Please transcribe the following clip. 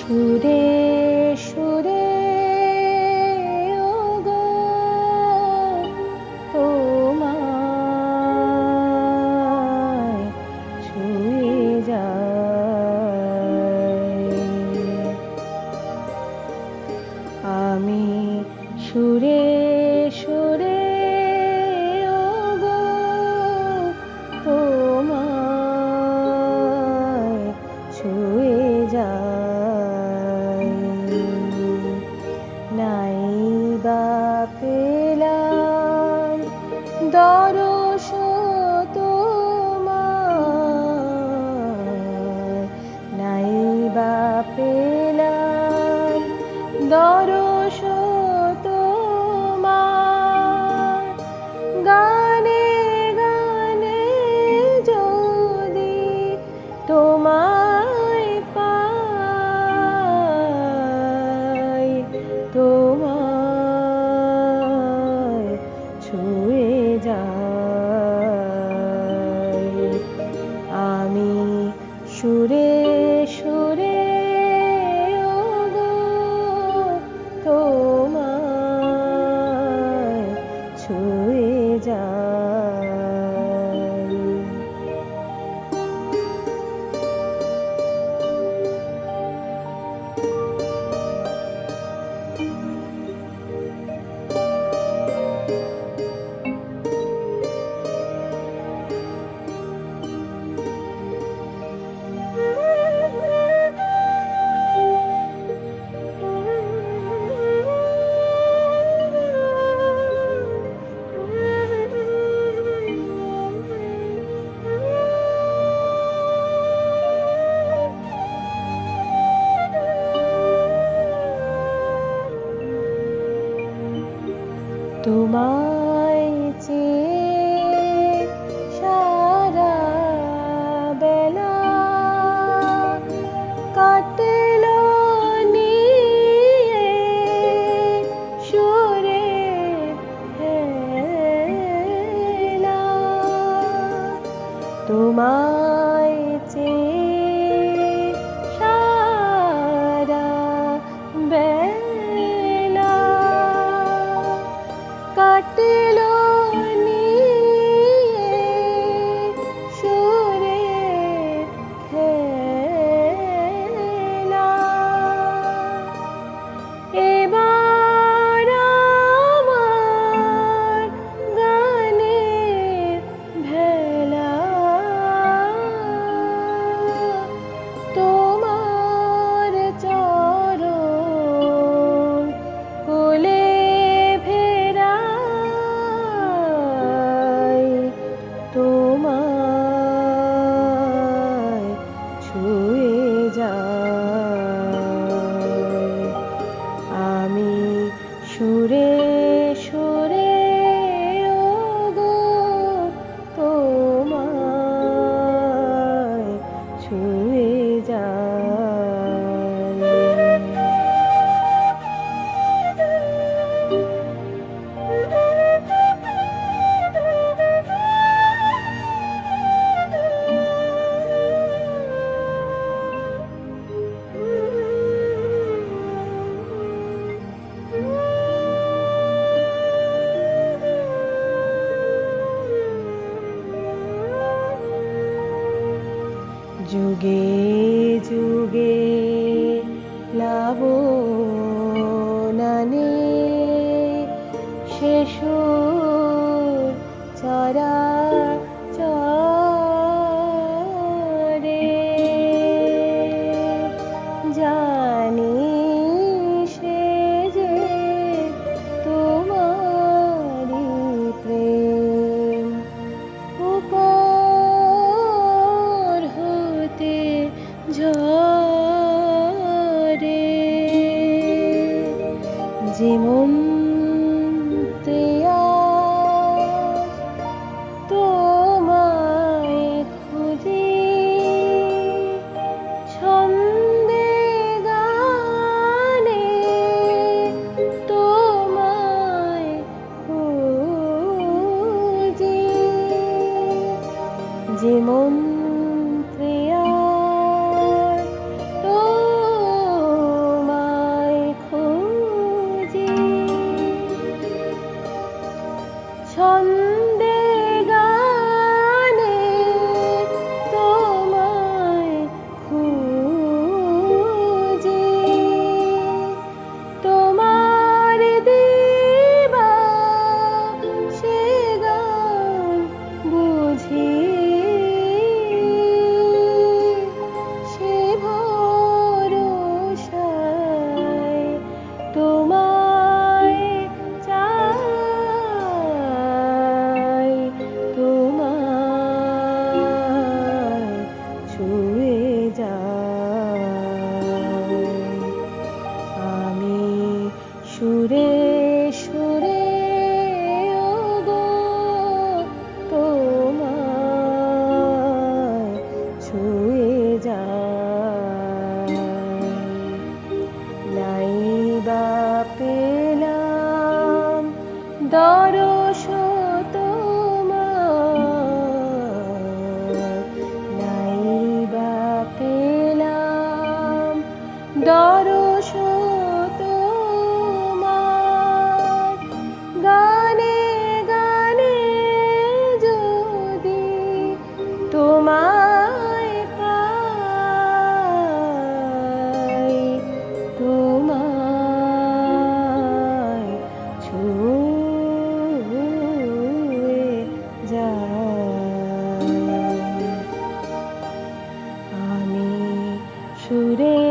সুরে সুরে ওগো তোমায় ছুঁয়ে যায়। আমি সুরে সুরে ওগো তোমায় ছুঁয়ে যাই। নাই বা পেলাম দরস তোমার, নাই বা পেলাম দরস তোমার। গানে গানে যদি তোমায় পাই, তোমায় ছুঁয়ে যাই। আমি সুরে সুরে ওগো তোমায় ছুঁয়ে যাই। তোমায় চেয়ে সারা বেলা কাটল নিয়ে সুরে হেলা। তোমায় চেয়ে সারা বেলা কাটল নিয়ে সুরে খেলা। এবার আমার গানের ভেলা তোমার চরণ কোলে ভেড়াই, তোমায় ছুঁয়ে যাই। আমি সুরে সুরে ওগো তোমায় ছুঁয়ে যাই। যুগে যুগে লাবণানে সে সুর চরাচরে জানি সে যে তোমারি প্রেম। উপর হতে ঝরে যেমন তেয়াজ তোমায় খুঁজি ছন্দে গানে তোমায় খুঁজি। যেমন প্রিয়া সুরে